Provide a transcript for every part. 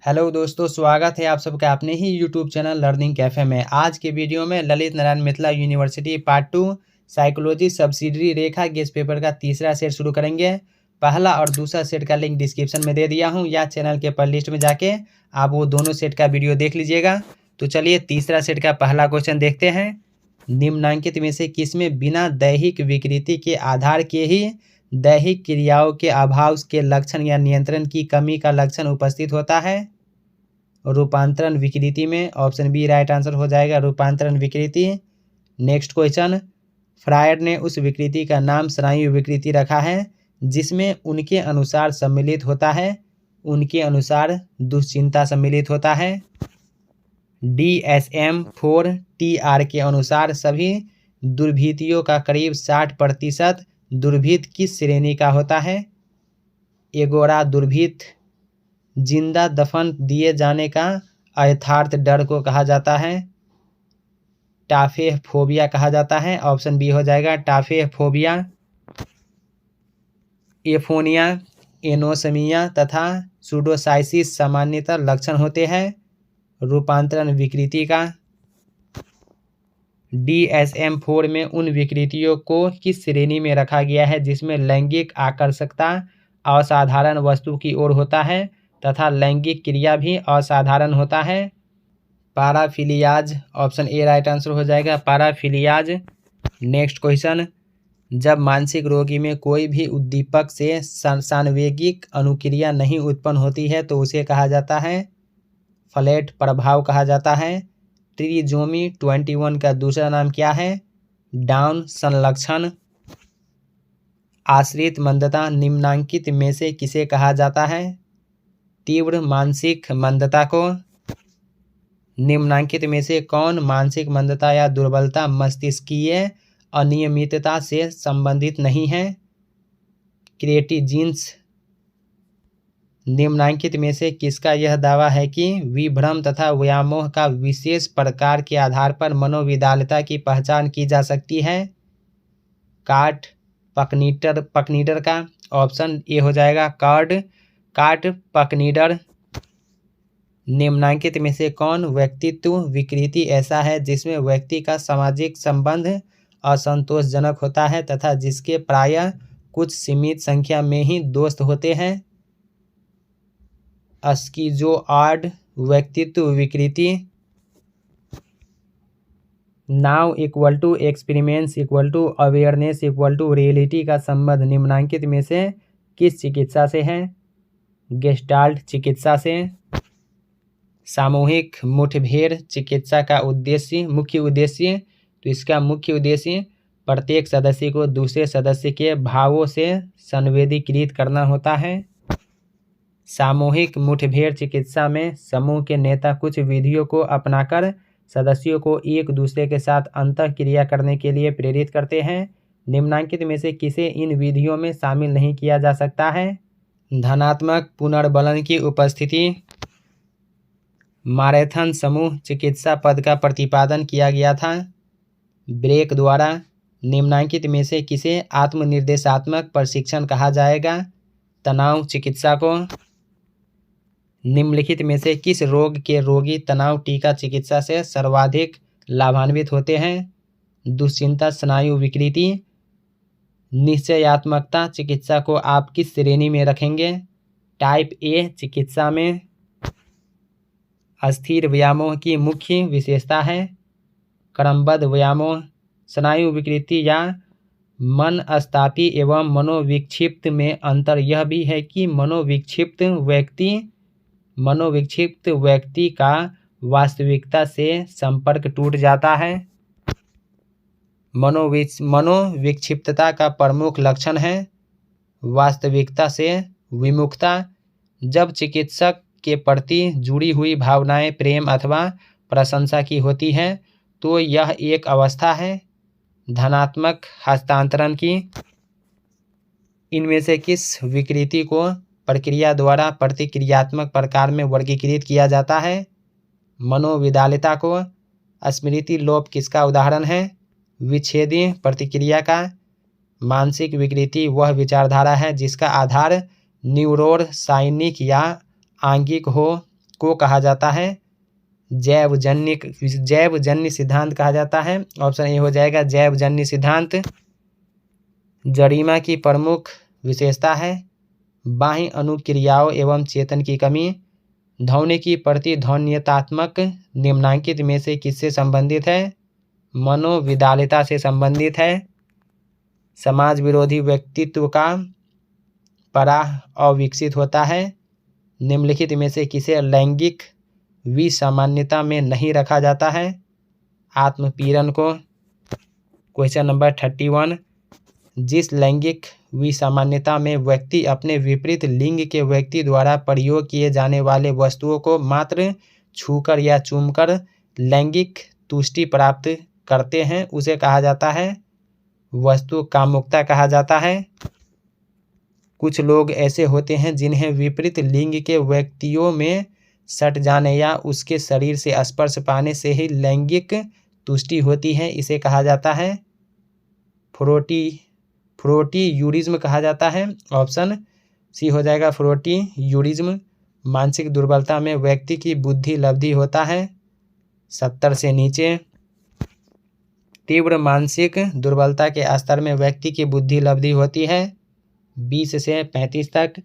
Hello दोस्तों, स्वागत है आप सबका अपने ही यूट्यूब चैनल लर्निंग कैफ़े में। आज के वीडियो में Lalit Narayan Mithila university part 2 psychology subsidiary रेखा गेस्ट पेपर का तीसरा सेट शुरू करेंगे। पहला और दूसरा सेट का लिंक डिस्क्रिप्शन में दे दिया हूं या चैनल के प्लेलिस्ट में जाके आप वो दोनों सेट का वीडियो देख लीजिएगा। तो चलिए तीसरा सेट का पहला क्वेश्चन देखते हैं। निम्नांकित में से किसमें बिना दैहिक विकृति के आधार के ही दैहिक क्रियाओं के अभाव के लक्षण या नियंत्रण की कमी का लक्षण उपस्थित होता है? रूपांतरण विकृति में ऑप्शन बी राइट आंसर हो जाएगा, रूपांतरण विकृति। नेक्स्ट क्वेश्चन, फ्रायड ने उस विकृति का नाम स्नायु विकृति रखा है जिसमें उनके अनुसार सम्मिलित होता है। उनके अनुसार दुश्चिंता सम्मिलित होता है। DSM-4TR के अनुसार सभी दुर्भीतियों का करीब 60% दुर्भीत किस श्रेणी का होता है? एगोरा दुर्भीत। जिंदा दफन दिए जाने का अयथार्थ डर को कहा जाता है टाफेफोबिया कहा जाता है। ऑप्शन बी हो जाएगा टाफेफोबिया। एफोनिया, एनोसमिया तथा सुडोसाइसिस सामान्यतः लक्षण होते हैं रूपांतरण विकृति का। DSM-4 में उन विकृतियों को किस श्रेणी में रखा गया है जिसमें लैंगिक आकर्षकता असाधारण वस्तु की ओर होता है तथा लैंगिक क्रिया भी असाधारण होता है? पैराफिलियाज। ऑप्शन ए राइट आंसर हो जाएगा, पैराफिलियाज। नेक्स्ट क्वेश्चन, जब मानसिक रोगी में कोई भी उद्दीपक से सान्वेगिक अनुक्रिया नहीं उत्पन्न होती है तो उसे कहा जाता है फ्लैट प्रभाव कहा जाता है। ट्रिजोमी 21 का दूसरा नाम क्या है? डाउन संलक्षण। आश्रित मंदता निम्नांकित में से किसे कहा जाता है? तीव्र मानसिक मंदता को। निम्नांकित में से कौन मानसिक मंदता या दुर्बलता मस्तिष्कीय अनियमितता से संबंधित नहीं है? क्रिएटिजिन्स। निम्नांकित में से किसका यह दावा है कि विभ्रम तथा व्यामोह का विशेष प्रकार के आधार पर मनोविदालता की पहचान की जा सकती है? कार्ट पकनीडर का। ऑप्शन ए हो जाएगा कार्ट पकनीडर। निम्नांकित में से कौन व्यक्तित्व विकृति ऐसा है जिसमें व्यक्ति का सामाजिक संबंध असंतोषजनक होता है तथा जिसके प्रायः कुछ सीमित संख्या में ही दोस्त होते हैं? स्किज़ोइड व्यक्तित्व विकृति। Now equal to experiments equal to awareness equal to reality का संबंध निम्नांकित में से किस चिकित्सा से है? गेस्टाल्ट चिकित्सा से। सामूहिक मुठभेड़ चिकित्सा का मुख्य उद्देश्य, तो इसका मुख्य उद्देश्य प्रत्येक सदस्य को दूसरे सदस्य के भावों से संवेदीकृत करना होता है। सामूहिक मुठभेड़ चिकित्सा में समूह के नेता कुछ विधियों को अपनाकर सदस्यों को एक दूसरे के साथ अंतःक्रिया करने के लिए प्रेरित करते हैं। निम्नांकित में से किसे इन विधियों में शामिल नहीं किया जा सकता है? धनात्मक पुनर्बलन की उपस्थिति। मैराथन समूह चिकित्सा पद का प्रतिपादन किया गया था ब्रेक द्वारा। निम्नांकित में से किसे आत्मनिर्देशात्मक प्रशिक्षण कहा जाएगा? तनाव चिकित्सा को। निम्नलिखित में से किस रोग के रोगी तनाव टीका चिकित्सा से सर्वाधिक लाभान्वित होते हैं? दुश्चिंता स्नायु विकृति। निश्चयात्मकता चिकित्सा को आप किस श्रेणी में रखेंगे? टाइप ए चिकित्सा में। अस्थिर व्यामोह की मुख्य विशेषता है क्रमबद्ध व्यामोह। स्नायु विकृति या मनस्तापी एवं मनोविक्षिप्त में अंतर यह भी है कि मनोविक्षिप्त व्यक्ति का वास्तविकता से संपर्क टूट जाता है। मनोविक्षिप्तता का प्रमुख लक्षण है वास्तविकता से विमुखता। जब चिकित्सक के प्रति जुड़ी हुई भावनाएं प्रेम अथवा प्रशंसा की होती हैं तो यह एक अवस्था है धनात्मक हस्तांतरण की। इनमें से किस विकृति को प्रक्रिया द्वारा प्रतिक्रियात्मक प्रकार में वर्गीकृत किया जाता है? मनोविदालता को। स्मृति लोप किसका उदाहरण है? विच्छेदी प्रतिक्रिया का। मानसिक विकृति वह विचारधारा है जिसका आधार न्यूरोसाइनिक या आंगिक हो को कहा जाता है? जैवजन्य सिद्धांत कहा जाता है। ऑप्शन ए हो जाएगा जैवजन्य सिद्धांत। जरिमा की प्रमुख विशेषता है बाह्य अनुक्रियाओं एवं चेतन की कमी। ध्वनि की प्रतिध्वन्यतात्मक निम्नांकित में से किससे संबंधित है? मनोविदालिता से संबंधित है। समाज विरोधी व्यक्तित्व का पराह अविकसित होता है। निम्नलिखित में से किसे लैंगिक विसामान्यता में नहीं रखा जाता है? आत्मपीड़न को। क्वेश्चन नंबर 31, जिस लैंगिक विसामान्यता में व्यक्ति अपने विपरीत लिंग के व्यक्ति द्वारा प्रयोग किए जाने वाले वस्तुओं को मात्र छूकर या चूमकर लैंगिक तुष्टि प्राप्त करते हैं उसे कहा जाता है? वस्तु कामुकता कहा जाता है। कुछ लोग ऐसे होते हैं जिन्हें विपरीत लिंग के व्यक्तियों में सट जाने या उसके शरीर से स्पर्श पाने से ही लैंगिक तुष्टि होती है, इसे कहा जाता है फ्रोटीयूरिज्म कहा जाता है। ऑप्शन सी हो जाएगा फ्रोटीयूरिज्म। मानसिक दुर्बलता में व्यक्ति की बुद्धि लब्धि होता है 70 से नीचे। तीव्र मानसिक दुर्बलता के स्तर में व्यक्ति की बुद्धि लब्धि होती है 20 से 35 तक।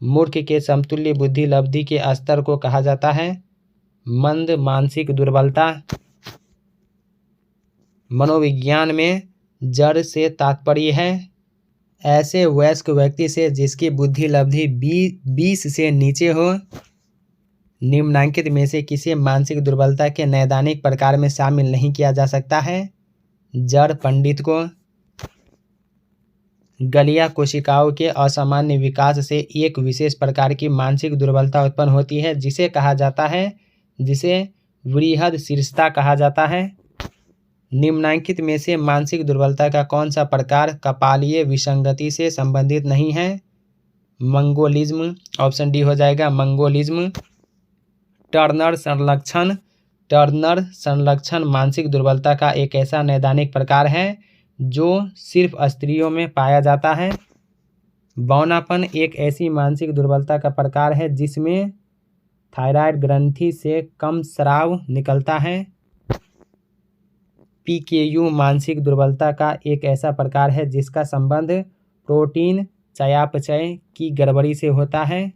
मूर्ख के समतुल्य बुद्धि लब्धि के स्तर को कहा जाता है मंद मानसिक दुर्बलता। मनोविज्ञान में जड़ से तात्पर्य है ऐसे वयस्क व्यक्ति से जिसकी बुद्धि लब्धि 20 से नीचे हो। निम्नांकित में से किसी मानसिक दुर्बलता के नैदानिक प्रकार में शामिल नहीं किया जा सकता है? जड़ पंडित को। गलिया कोशिकाओं के असामान्य विकास से एक विशेष प्रकार की मानसिक दुर्बलता उत्पन्न होती है जिसे कहा जाता है बृहदशीर्षता कहा जाता है। निम्नांकित में से मानसिक दुर्बलता का कौन सा प्रकार कपालीय विसंगति से संबंधित नहीं है? मंगोलिज्म। ऑप्शन डी हो जाएगा मंगोलिज्म। टर्नर संलक्षण मानसिक दुर्बलता का एक ऐसा नैदानिक प्रकार है जो सिर्फ स्त्रियों में पाया जाता है। बौनापन एक ऐसी मानसिक दुर्बलता का प्रकार है जिसमें थायराइड ग्रंथि से कम स्राव निकलता है। पीकेयू मानसिक दुर्बलता का एक ऐसा प्रकार है जिसका संबंध प्रोटीन चयापचय की गड़बड़ी से होता है।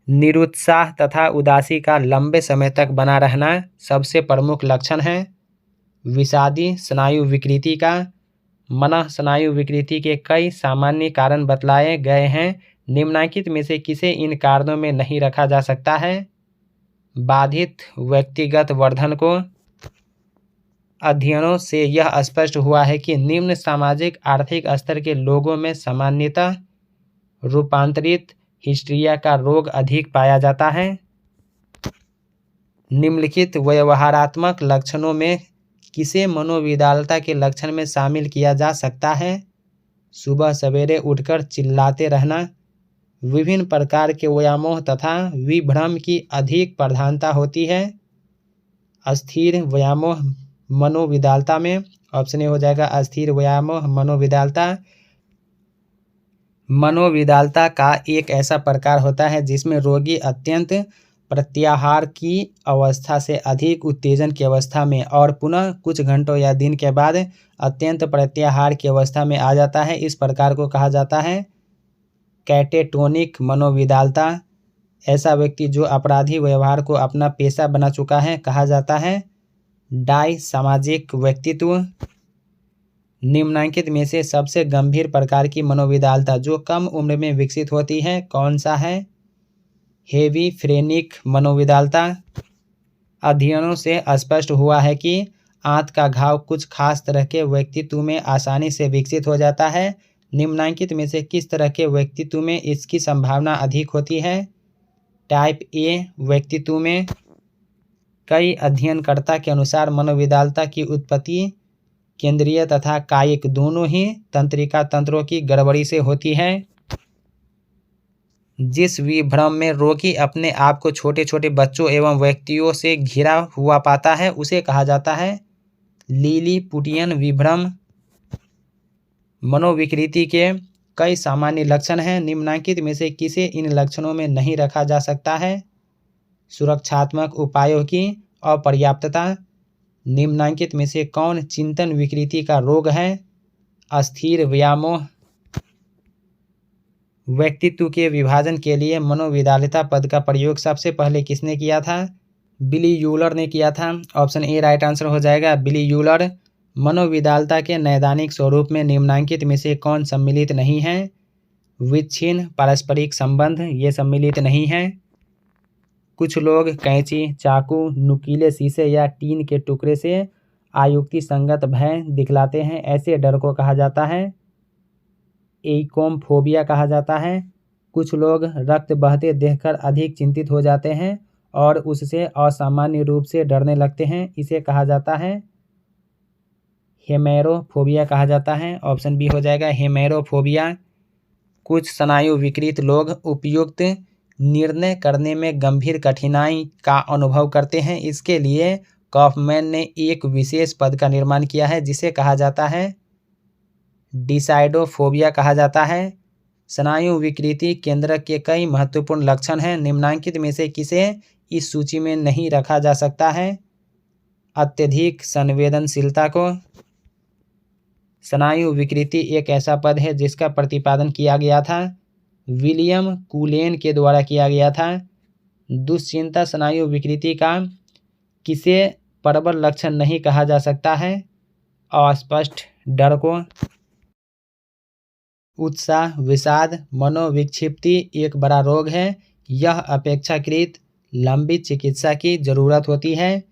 निरुत्साह तथा उदासी का लंबे समय तक बना रहना सबसे प्रमुख लक्षण है। विषादी स्नायु विकृति का। मनः स्नायु विकृति के कई सामान्य कारण बतलाए गए हैं, निम्नलिखित में से किसे इन कारणों में नहीं रखा जा सकता है? बाधित व्यक्तिगत वर्धन को। अध्ययनों से यह स्पष्ट हुआ है कि निम्न सामाजिक आर्थिक स्तर के लोगों में सामान्यतः रूपांतरित हिस्ट्रिया का रोग अधिक पाया जाता है। निम्नलिखित व्यवहारात्मक लक्षणों में किसे मनोविदालता के लक्षण में शामिल किया जा सकता है? सुबह सवेरे उठकर चिल्लाते रहना, विभिन्न प्रकार के व्यामोह तथा विभ्रम की अधिक प्रधानता होती है। अस्थिर व्यामोह मनोविदालता में। ऑप्शन ए हो जाएगा अस्थिर व्यामोह मनोविदालता। मनोविदालता का एक ऐसा प्रकार होता है जिसमें रोगी अत्यंत प्रत्याहार की अवस्था से अधिक उत्तेजन की अवस्था में और पुनः कुछ घंटों या दिन के बाद अत्यंत प्रत्याहार की अवस्था में आ जाता है। इस प्रकार को कहा जाता है कैटेटोनिक मनोविदालता। ऐसा व्यक्ति जो अपराधी व्यवहार को अपना पेशा बना चुका है कहा जाता है डाई सामाजिक व्यक्तित्व। निम्नलिखित में से सबसे गंभीर प्रकार की मनोविदालता जो कम उम्र में विकसित होती है कौन सा है? हेविफ्रेनिक मनोविदालता। अध्ययनों से स्पष्ट हुआ है कि आंत का घाव कुछ खास तरह के व्यक्तित्व में आसानी से विकसित हो जाता है। निम्नलिखित में से किस तरह के व्यक्तित्व में इसकी संभावना अधिक होती है? टाइप ए व्यक्तित्व में। कई अध्ययनकर्ता के अनुसार मनोविदालता की उत्पत्ति केंद्रीय तथा कायिक दोनों ही तंत्रिका तंत्रों की गड़बड़ी से होती है। जिस विभ्रम में रोगी अपने आप को छोटे छोटे बच्चों एवं व्यक्तियों से घिरा हुआ पाता है उसे कहा जाता है लिलीपुटियन विभ्रम। मनोविकृति के कई सामान्य लक्षण हैं, निम्नलिखित में से किसे इन लक्षणों में नहीं रखा जा सकता है? सुरक्षात्मक उपायों की अपर्याप्तता। निम्नलिखित में से कौन चिंतन विकृति का रोग है? अस्थिर व्यामोह। व्यक्तित्व के विभाजन के लिए मनोविदालिता पद का प्रयोग सबसे पहले किसने किया था? बिली यूलर ने किया था। ऑप्शन ए राइट आंसर हो जाएगा, बिली यूलर। मनोविदालता के नैदानिक स्वरूप में निम्नलिखित में से कौन सम्मिलित नहीं है? विच्छिन्न पारस्परिक संबंध, ये सम्मिलित नहीं है। कुछ लोग कैंची, चाकू, नुकीले शीशे या टीन के टुकड़े से आयुक्ति संगत भय दिखलाते हैं, ऐसे डर को कहा जाता है एइकोमफोबिया कहा जाता है। कुछ लोग रक्त बहते देखकर अधिक चिंतित हो जाते हैं और उससे असामान्य रूप से डरने लगते हैं, इसे कहा जाता है हेमेरोफोबिया कहा जाता है। ऑप्शन बी हो जाएगा, हेमेरोफोबिया। कुछ स्नायु विकृत लोग उपयुक्त निर्णय करने में गंभीर कठिनाई का अनुभव करते हैं, इसके लिए कॉफमैन ने एक विशेष पद का निर्माण किया है जिसे कहा जाता है डिसाइडोफोबिया कहा जाता है। स्नायु विकृति केंद्रक के कई महत्वपूर्ण लक्षण हैं, निम्नलिखित में से किसे इस सूची में नहीं रखा जा सकता है? अत्यधिक संवेदनशीलता को। स्नायु विकृति एक ऐसा पद है जिसका प्रतिपादन किया गया था विलियम कूलेन के द्वारा किया गया था। दुश्चिंता स्नायु विकृति का किसे प्रबल लक्षण नहीं कहा जा सकता है? अस्पष्ट डर को। उत्साह विषाद मनोविक्षिप्ति एक बड़ा रोग है, यह अपेक्षाकृत लंबी चिकित्सा की जरूरत होती है।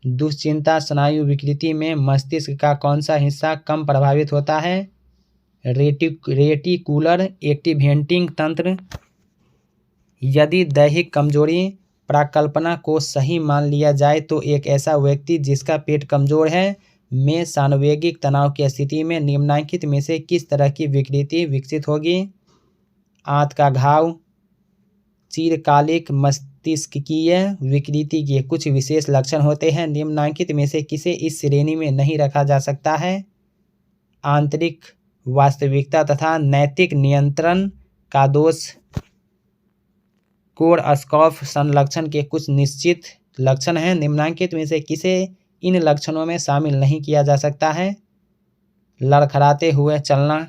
दुश्चिंता स्नायु विकृति में मस्तिष्क का कौन सा हिस्सा कम प्रभावित होता है? रेटिकुलर एक्टिवेटिंग तंत्र। यदि दैहिक कमजोरी प्राकल्पना को सही मान लिया जाए तो एक ऐसा व्यक्ति जिसका पेट कमजोर है में सान्वेगिक तनाव की स्थिति में निम्नलिखित में से किस तरह की विकृति विकसित होगी? आंत का घाव। चिरकालिक मस्तिष्कीय विकृति के कुछ विशेष लक्षण होते हैं, निम्नलिखित में से किसे इस श्रेणी में नहीं रखा जा सकता है? आंतरिक वास्तविकता तथा नैतिक नियंत्रण का दोष। कोरसकॉफ संलक्षण के कुछ निश्चित लक्षण हैं, निम्नलिखित में से किसे इन लक्षणों में शामिल नहीं किया जा सकता है? लड़खड़ाते हुए चलना।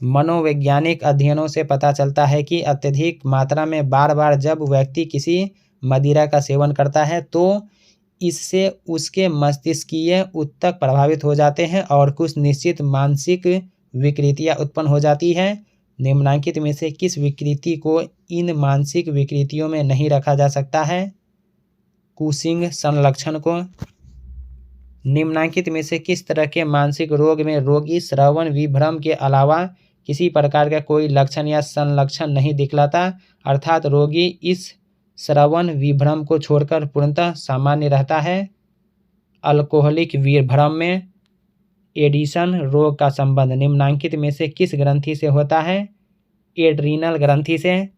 मनोवैज्ञानिक अध्ययनों से पता चलता है कि अत्यधिक मात्रा में बार बार जब व्यक्ति किसी मदिरा का सेवन करता है तो इससे उसके मस्तिष्कीय ऊतक प्रभावित हो जाते हैं और कुछ निश्चित मानसिक विकृतियां उत्पन्न हो जाती हैं, निम्नलिखित में से किस विकृति को इन मानसिक विकृतियों में नहीं रखा जा सकता है? कुशिंग संलक्षण को। निम्नलिखित में से किस तरह के मानसिक रोग में रोगी श्रवण विभ्रम के अलावा किसी प्रकार का कोई लक्षण या संलक्षण नहीं दिखलाता, अर्थात रोगी इस श्रवण विभ्रम को छोड़कर पूर्णतः सामान्य रहता है? अल्कोहलिक विभ्रम में एडिशन रोग का संबंध निम्नलिखित में से किस ग्रंथि से होता है? एड्रीनल ग्रंथि से।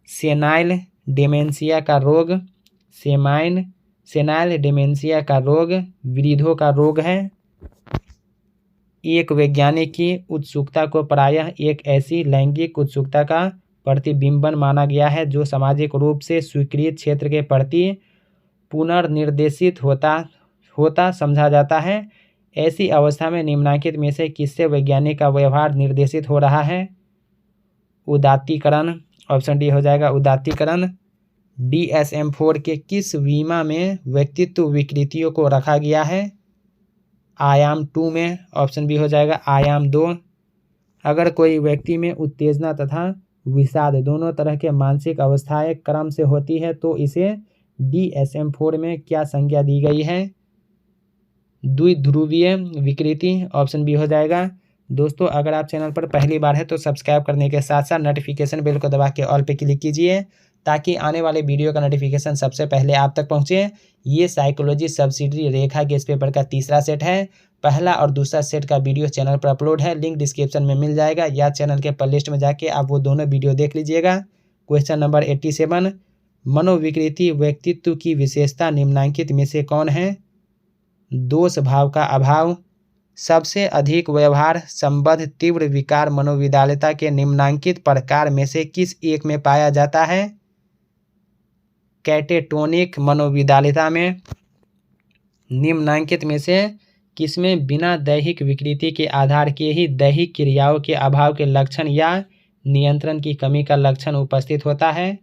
सेनाइल डिमेंशिया का रोग सेनाइल डिमेंशिया का रोग वृद्धों का रोग है। एक वैज्ञानिक की उत्सुकता को प्रायः एक ऐसी लैंगिक उत्सुकता का प्रतिबिंबन माना गया है जो सामाजिक रूप से स्वीकृत क्षेत्र के प्रति पुनर्निर्देशित होता समझा जाता है। ऐसी अवस्था में निम्नलिखित में से किससे वैज्ञानिक का व्यवहार निर्देशित हो रहा है? उदात्तीकरण। ऑप्शन डी हो जाएगा, उदात्तीकरण। DSM-4 के किस विमा में व्यक्तित्व विकृतियों को रखा गया है? आयाम 2 में। ऑप्शन बी हो जाएगा, आयाम 2। अगर कोई व्यक्ति में उत्तेजना तथा विषाद दोनों तरह के मानसिक अवस्थाएं क्रम से होती है तो इसे DSM-4 में क्या संज्ञा दी गई है? द्विध्रुवीय विकृति। ऑप्शन बी हो जाएगा। दोस्तों, अगर आप चैनल पर पहली बार है तो सब्सक्राइब करने के साथ साथ नोटिफिकेशन बेल को दबा के ऑल पे क्लिक कीजिए ताकि आने वाले वीडियो का नोटिफिकेशन सबसे पहले आप तक पहुंचे। ये साइकोलॉजी सब्सिडरी रेखा गेस पेपर का तीसरा सेट है। पहला और दूसरा सेट का वीडियो चैनल पर अपलोड है, लिंक डिस्क्रिप्शन में मिल जाएगा या चैनल के प्लेलिस्ट में जाके आप वो दोनों वीडियो देख लीजिएगा। क्वेश्चन नंबर 87, मनोविकृति व्यक्तित्व की विशेषता निम्नलिखित में से कौन है? दोष भाव का अभाव, सबसे अधिक व्यवहार संबद्ध तीव्र विकार मनोविदालता के निम्नांकित प्रकार में से किस एक में पाया जाता है? कैटेटोनिक मनोविदालता में निम्नांकित में से किसमें बिना दैहिक विकृति के आधार के ही दैहिक क्रियाओं के अभाव के लक्षण या नियंत्रण की कमी का लक्षण उपस्थित होता है?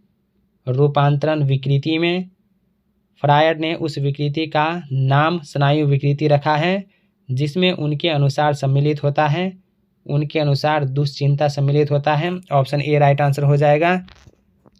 रूपांतरण विकृति में फ्रायड ने उस विकृति का नाम स्नायु विकृति रखा है जिसमें उनके अनुसार सम्मिलित होता है, उनके अनुसार दुश्चिंता सम्मिलित होता है। ऑप्शन ए राइट आंसर हो जाएगा।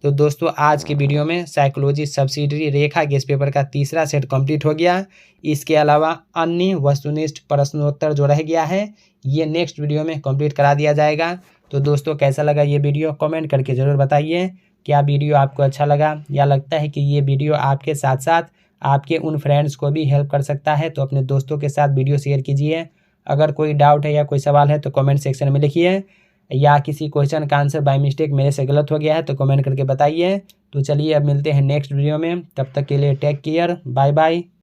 तो दोस्तों आज की वीडियो में साइकोलॉजी सब्सिडरी रेखा गेस्ट पेपर का तीसरा सेट कंप्लीट हो गया। इसके अलावा अन्य वस्तुनिष्ठ प्रश्नोत्तर जो रह गया है ये नेक्स्ट वीडियो में कंप्लीट करा दिया जाएगा। तो दोस्तों कैसा लगा ये वीडियो कमेंट करके ज़रूर बताइए। क्या वीडियो आपको अच्छा लगा या लगता है कि ये वीडियो आपके साथ साथ आपके उन फ्रेंड्स को भी हेल्प कर सकता है तो अपने दोस्तों के साथ वीडियो शेयर कीजिए। अगर कोई डाउट है या कोई सवाल है तो कमेंट सेक्शन में लिखिए, या किसी क्वेश्चन का आंसर बाय मिस्टेक मेरे से गलत हो गया है तो कमेंट करके बताइए। तो चलिए अब मिलते हैं नेक्स्ट वीडियो में, तब तक के लिए टेक केयर, बाय बाय।